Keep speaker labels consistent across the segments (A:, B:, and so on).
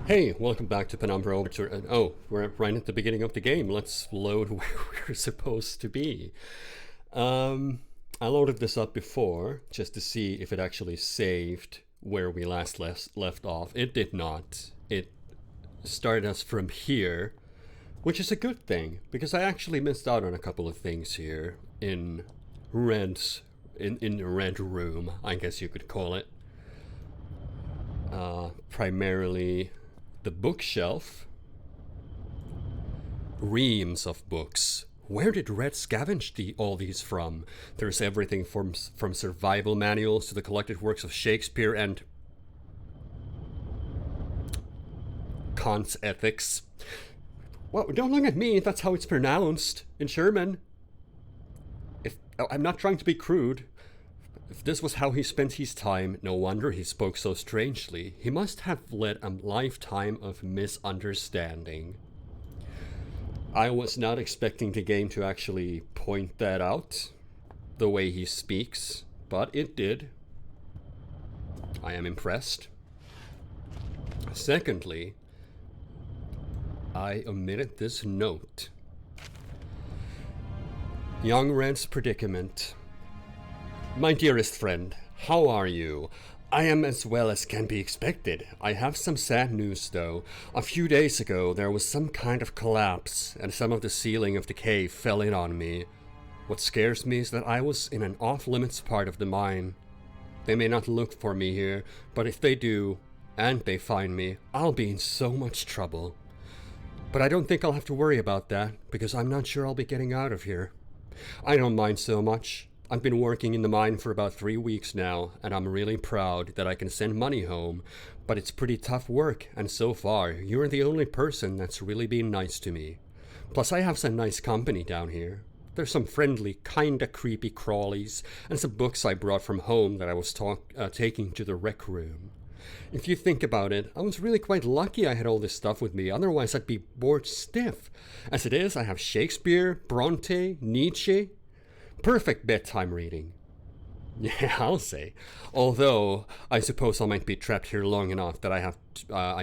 A: Hey, welcome back to Penumbra Overture. Oh, we're right at the beginning of the game. Let's load where we're supposed to be. I loaded this up before just to see if it actually saved where we left off. It did not. It started us from here, which is a good thing because I actually missed out on a couple of things here in Red Room, I guess you could call it. Primarily the bookshelf. Reams of books. Where did Red scavenge all these from? There's everything from survival manuals to the collected works of Shakespeare and Kant's ethics. Well, don't look at me, that's how it's pronounced in German. I'm not trying to be crude. If this was how he spent his time, no wonder he spoke so strangely. He must have led a lifetime of misunderstanding. I was not expecting the game to actually point that out, the way he speaks, but it did. I am impressed. Secondly, I omitted this note. Young Red's predicament. My dearest friend, how are you? I am as well as can be expected. I have some sad news though. A few days ago there was some kind of collapse and some of the ceiling of the cave fell in on me. What scares me is that I was in an off-limits part of the mine. They may not look for me here, but if they do, and they find me, I'll be in so much trouble. But I don't think I'll have to worry about that, because I'm not sure I'll be getting out of here. I don't mind so much. I've been working in the mine for about 3 weeks now, and I'm really proud that I can send money home, but it's pretty tough work, and so far, you're the only person that's really been nice to me. Plus, I have some nice company down here. There's some friendly, kinda creepy crawlies, and some books I brought from home that I was taking to the rec room. If you think about it, I was really quite lucky I had all this stuff with me, otherwise I'd be bored stiff. As it is, I have Shakespeare, Bronte, Nietzsche. Perfect bedtime reading. Yeah, I'll say. Although, I suppose I might be trapped here long enough that I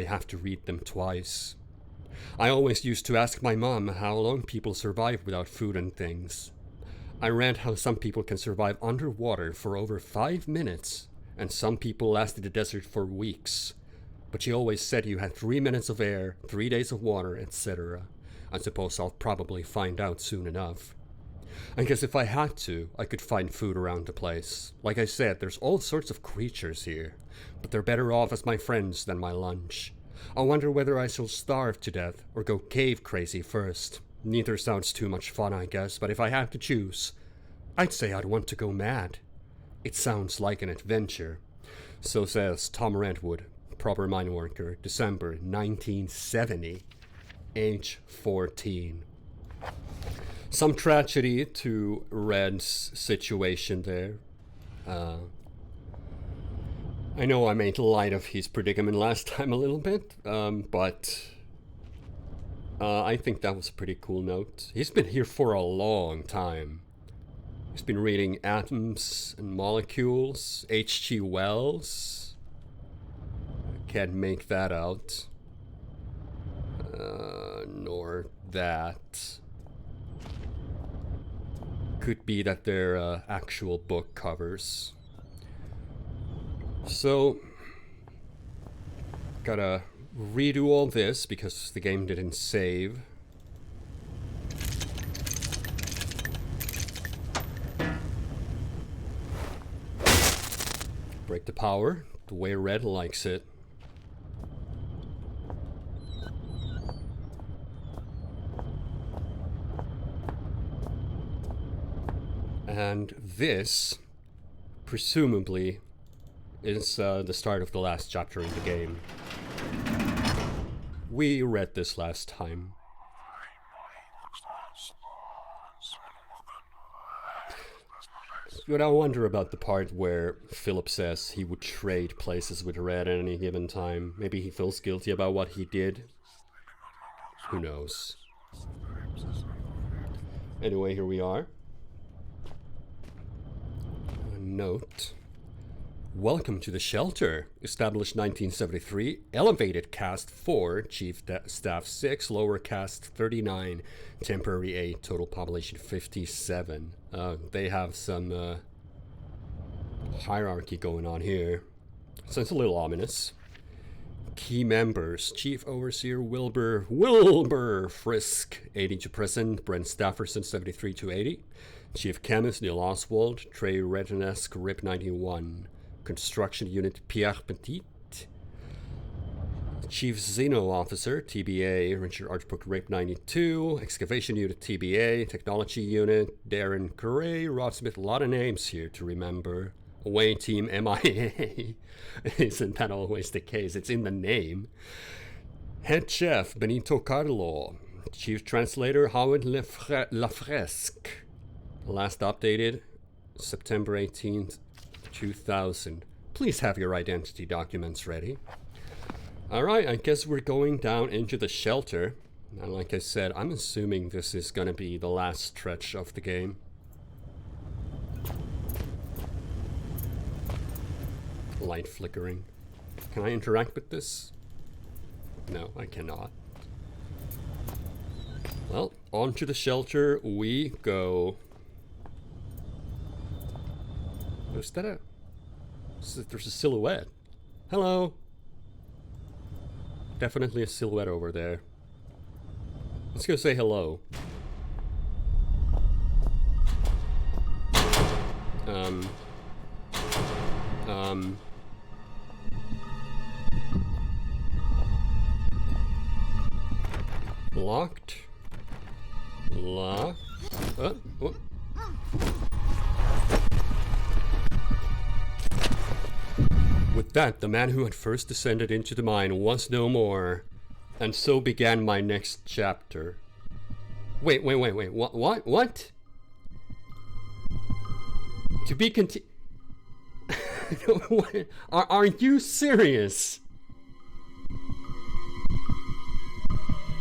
A: have to read them twice. I always used to ask my mom how long people survive without food and things. I read how some people can survive underwater for over 5 minutes, and some people last in the desert for weeks. But she always said you had 3 minutes of air, 3 days of water, etc. I suppose I'll probably find out soon enough. I guess if I had to, I could find food around the place. Like I said, there's all sorts of creatures here, but they're better off as my friends than my lunch. I wonder whether I shall starve to death or go cave crazy first. Neither sounds too much fun, I guess, but if I had to choose, I'd say I'd want to go mad. It sounds like an adventure. So says Tom Redwood, proper mine worker, December 1970, age 14. Some tragedy to Red's situation there. I know I made light of his predicament last time a little bit, but I think that was a pretty cool note. He's been here for a long time. He's been reading Atoms and Molecules, H.G. Wells. Can't make that out. Nor that. Could be that they're actual book covers. So, gotta redo all this because the game didn't save. Break the power the way Red likes it. And this, presumably, is the start of the last chapter in the game. We read this last time. But I wonder about the part where Philip says he would trade places with Red at any given time. Maybe he feels guilty about what he did. Who knows? Anyway, here we are. A note. Welcome to the shelter. Established 1973, elevated cast 4, chief staff 6, lower cast 39, temporary 8, total population 57. They have some hierarchy going on here. So it's a little ominous. Key members: Chief Overseer Wilbur Frisk, 80 to present, Brent Stafferson, 73 to 80. Chief Chemist Neil Oswald, Trey Retinesque, RIP 91. Construction Unit Pierre Petit. Chief Xeno Officer, TBA, Richard Archbrook, RIP 92. Excavation Unit, TBA. Technology Unit, Darren Correa, Rod Smith. A lot of names here to remember. Away Team MIA. Isn't that always the case? It's in the name. Head Chef, Benito Carlo. Chief Translator, Howard Lafresque. Last updated, September 18th, 2000. Please have your identity documents ready. Alright, I guess we're going down into the shelter. And like I said, I'm assuming this is gonna be the last stretch of the game. Light flickering. Can I interact with this? No, I cannot. Well, onto the shelter we go. Is that there's a silhouette. Hello. Definitely a silhouette over there. Let's go say hello. Locked. Locked. Oh. With that, the man who had first descended into the mine was no more, and so began my next chapter. Wait, what? To be Are you serious?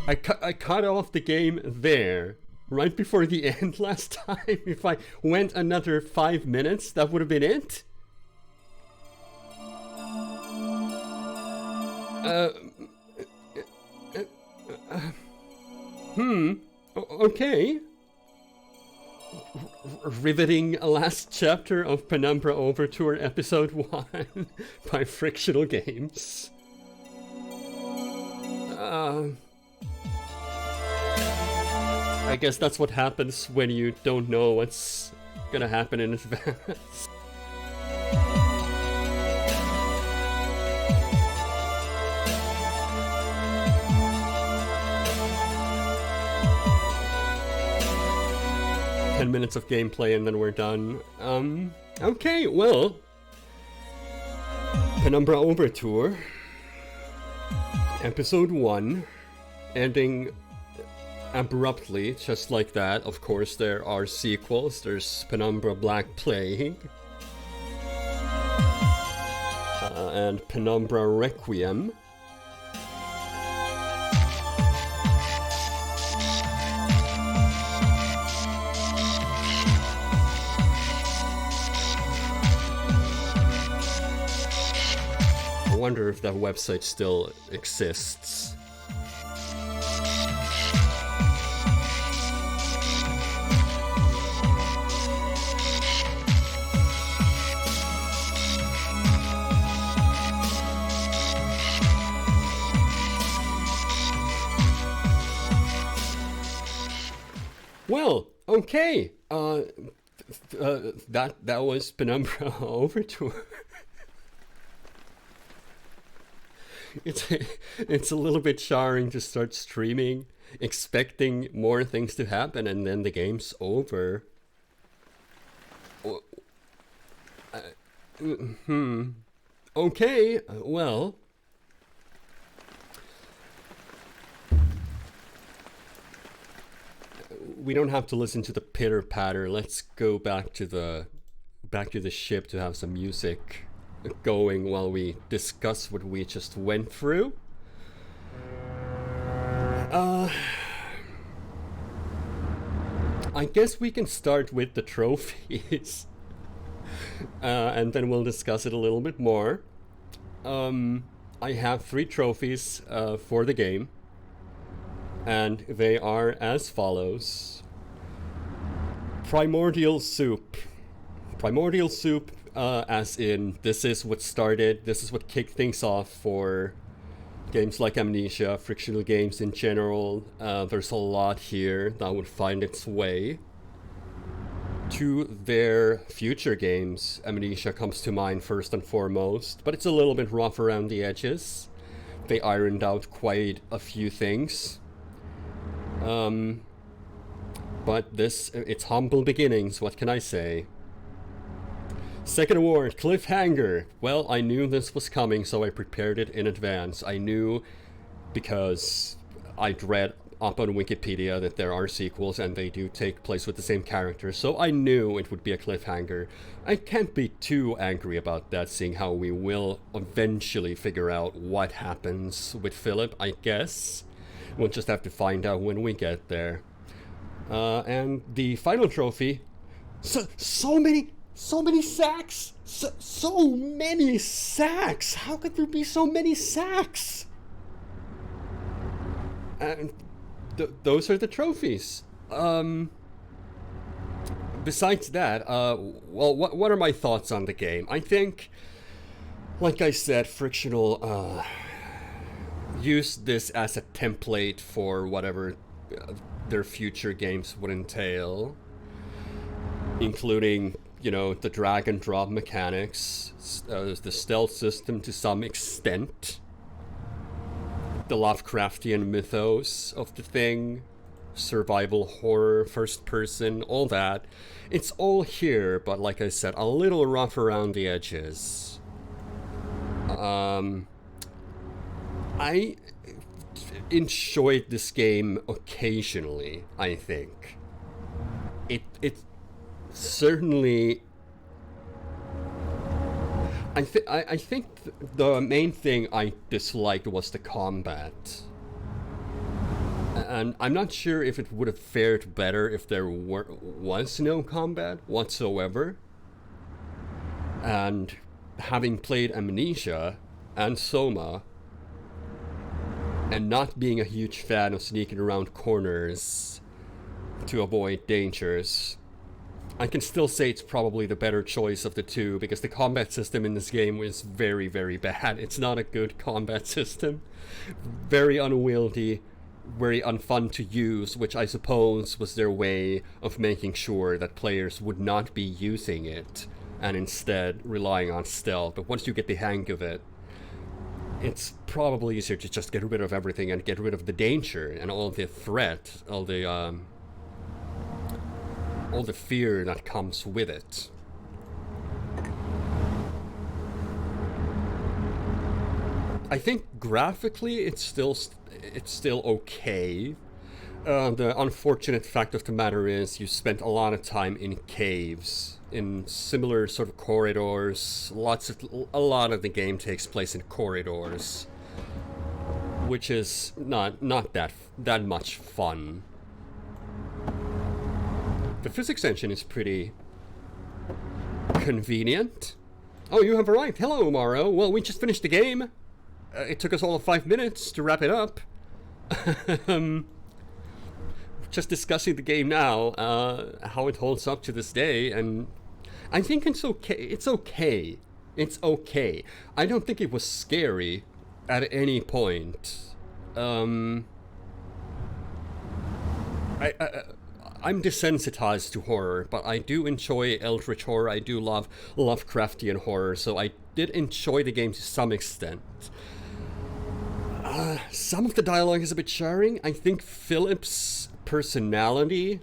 A: I cut off the game there, right before the end last time. If I went another 5 minutes, that would have been it? Okay. Riveting last chapter of Penumbra Overture Episode 1 by Frictional Games. I guess that's what happens when you don't know what's gonna happen in advance. Minutes of gameplay and then we're done. Okay, well, Penumbra Overture Episode 1 ending abruptly, just like that. Of course, there are sequels. There's Penumbra Black Plague and Penumbra Requiem. I wonder if that website still exists. Well, okay. That was Penumbra Overture. It's a little bit jarring to start streaming, expecting more things to happen, and then the game's over. Okay, well. We don't have to listen to the pitter patter. Let's go back to the ship to have some music going while we discuss what we just went through. I guess we can start with the trophies. and then we'll discuss it a little bit more. I have 3 trophies for the game, and they are as follows. Primordial Soup. Primordial Soup, as in, this is what kicked things off for games like Amnesia, frictional games in general. There's a lot here that would find its way to their future games. Amnesia comes to mind first and foremost, but it's a little bit rough around the edges. They ironed out quite a few things. But it's humble beginnings, what can I say? Second award, Cliffhanger. Well, I knew this was coming, so I prepared it in advance. I knew because I'd read up on Wikipedia that there are sequels and they do take place with the same characters, so I knew it would be a cliffhanger. I can't be too angry about that, seeing how we will eventually figure out what happens with Philip, I guess. We'll just have to find out when we get there. And the final trophy, so many sacks! So many sacks! How could there be so many sacks? And those are the trophies. Besides that, well, what are my thoughts on the game? I think, like I said, Frictional used this as a template for whatever their future games would entail, including, you know, the drag and drop mechanics, the stealth system to some extent, the Lovecraftian mythos of the thing, survival horror, first person, all that. It's all here, but like I said, a little rough around the edges. I enjoyed this game occasionally, I think. It certainly... I think the main thing I disliked was the combat. And I'm not sure if it would have fared better if there was no combat whatsoever. And having played Amnesia and Soma, and not being a huge fan of sneaking around corners to avoid dangers, I can still say it's probably the better choice of the two, because the combat system in this game is very, very bad. It's not a good combat system. Very unwieldy, very unfun to use, which I suppose was their way of making sure that players would not be using it, and instead relying on stealth. But once you get the hang of it, it's probably easier to just get rid of everything and get rid of the danger and all the threat, all the fear that comes with it. I think graphically it's still okay. The unfortunate fact of the matter is you spent a lot of time in caves, in similar sort of corridors. A lot of the game takes place in corridors, which is not that much fun. The physics engine is pretty convenient. Oh, you have arrived. Hello, Maro. Well, we just finished the game. It took us all 5 minutes to wrap it up. Just discussing the game now, how it holds up to this day, and I think it's okay. It's okay. It's okay. I don't think it was scary at any point. I'm desensitized to horror, but I do enjoy eldritch horror. I do love Lovecraftian horror, so I did enjoy the game to some extent. Some of the dialogue is a bit jarring. I think Philip's personality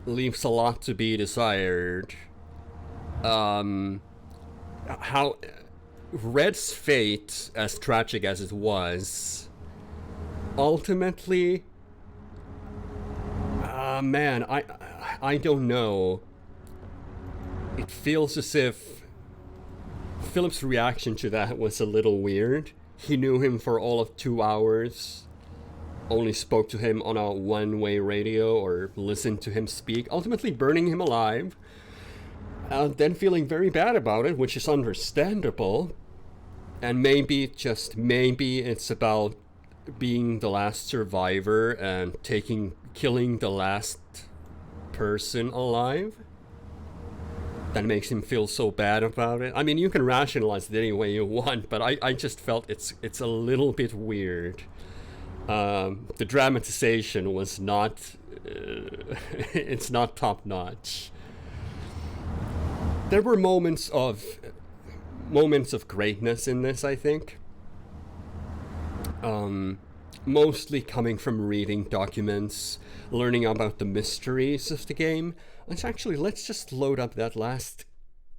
A: leaves a lot to be desired. How Red's fate, as tragic as it was, ultimately... man, I don't know. It feels as if Philip's reaction to that was a little weird. He knew him for all of 2 hours, only spoke to him on a one-way radio or listened to him speak, ultimately burning him alive. then feeling very bad about it, which is understandable. And maybe, just maybe, it's about being the last survivor and killing the last person alive. That makes him feel so bad about it. I mean, you can rationalize it any way you want, but I just felt it's a little bit weird. The dramatization was not... it's not top notch. There were moments of greatness in this, I think. Mostly coming from reading documents, learning about the mysteries of the game. Let's just load up that last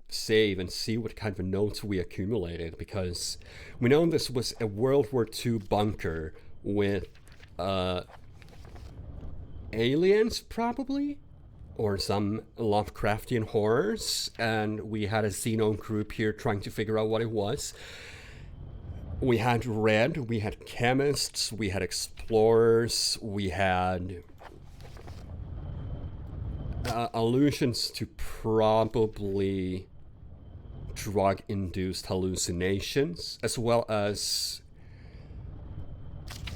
A: save and see what kind of notes we accumulated, because we know this was a World War II bunker with aliens, probably, or some Lovecraftian horrors, and we had a Xenon group here trying to figure out what it was. We had Red, we had chemists, we had explorers, we had allusions to probably drug-induced hallucinations, as well as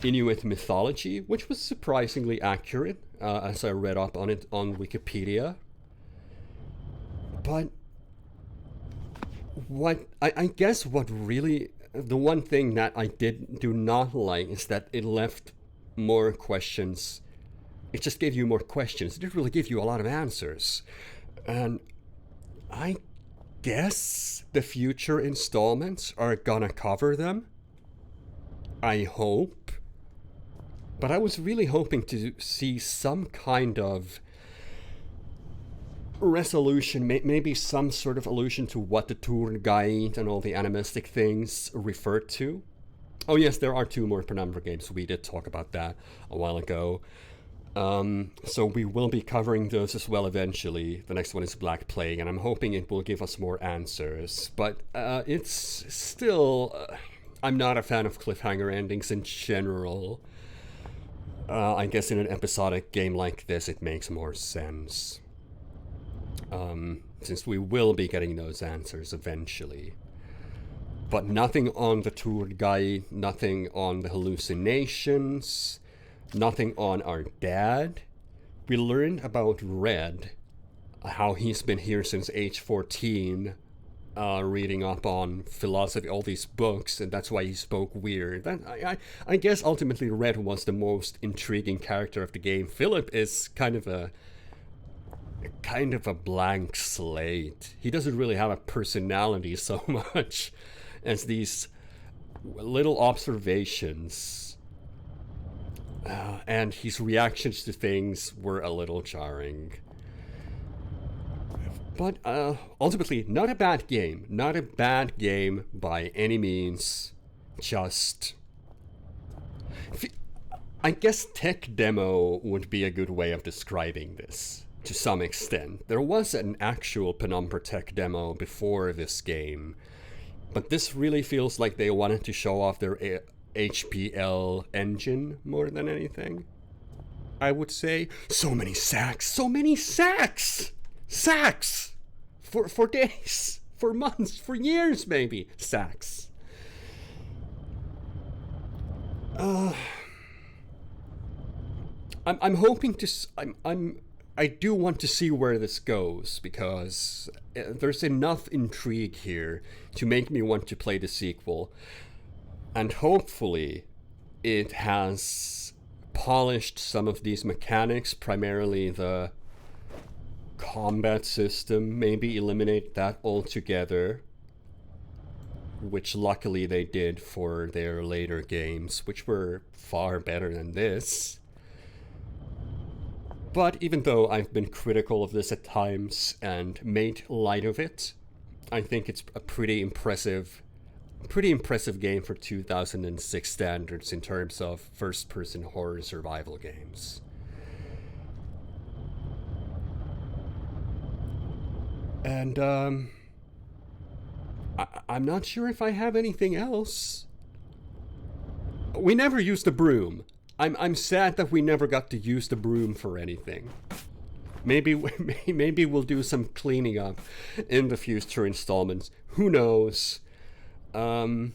A: Inuit mythology, which was surprisingly accurate, as I read up on it on Wikipedia. But I guess what really... the one thing that I do not like is that it left more questions. It just gave you more questions. It didn't really give you a lot of answers. And I guess the future installments are gonna cover them. I hope. But I was really hoping to see some kind of resolution, maybe some sort of allusion to what the tour guide and all the animistic things refer to. Oh yes, there are 2 more Penumbra games. We did talk about that a while ago. So we will be covering those as well eventually. The next one is Black Plague, and I'm hoping it will give us more answers. But it's still... I'm not a fan of cliffhanger endings in general. I guess in an episodic game like this, it makes more sense. Since we will be getting those answers eventually. But nothing on the tour guide, nothing on the hallucinations, nothing on our dad. We learned about Red, how he's been here since age 14, reading up on philosophy, all these books, and that's why he spoke weird. I guess ultimately Red was the most intriguing character of the game. Philip is kind of a blank slate. He doesn't really have a personality so much as these little observations. And his reactions to things were a little jarring. But ultimately, not a bad game. Not a bad game by any means. Just... I guess tech demo would be a good way of describing this, to some extent. There was an actual Penumbra tech demo before this game, but this really feels like they wanted to show off their HPL engine more than anything, I would say. So many sacks! So many sacks! Sacks! For days, for months, for years maybe. Sacks. I'm hoping to... I do want to see where this goes, because there's enough intrigue here to make me want to play the sequel. And hopefully it has polished some of these mechanics, primarily the combat system, maybe eliminate that altogether, which luckily they did for their later games, which were far better than this. But even though I've been critical of this at times and made light of it, I think it's a pretty impressive game for 2006 standards in terms of first-person horror survival games. And I'm not sure if I have anything else. We never used a broom. I'm sad that we never got to use the broom for anything. Maybe maybe we'll do some cleaning up in the future installments. Who knows? Um,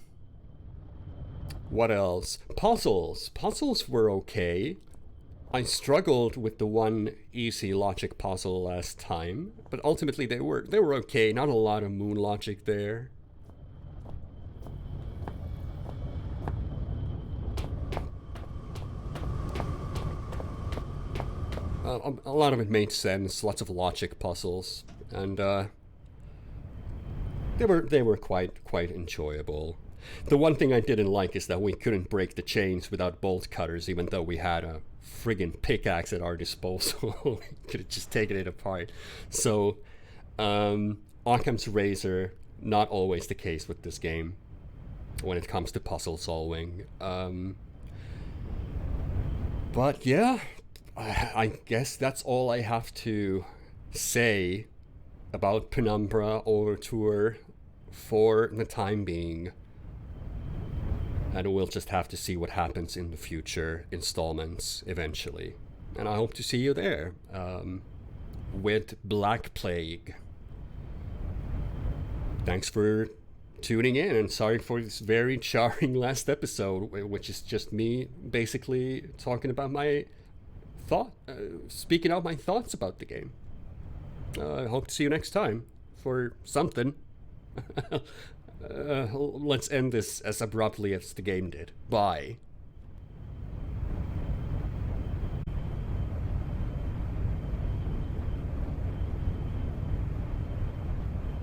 A: what else? Puzzles. Puzzles were okay. I struggled with the one easy logic puzzle last time, but ultimately they were okay. Not a lot of moon logic there. A lot of it made sense. Lots of logic puzzles, and they were quite enjoyable. The one thing I didn't like is that we couldn't break the chains without bolt cutters, even though we had a friggin' pickaxe at our disposal. We could have just taken it apart. So, Occam's razor, not always the case with this game when it comes to puzzle solving. But yeah, I guess that's all I have to say about Penumbra Overture for the time being. And we'll just have to see what happens in the future installments eventually. And I hope to see you there with Black Plague. Thanks for tuning in, and sorry for this very jarring last episode, which is just me basically talking about my speaking out my thoughts about the game. I hope to see you next time for something. Let's end this as abruptly as the game did. Bye.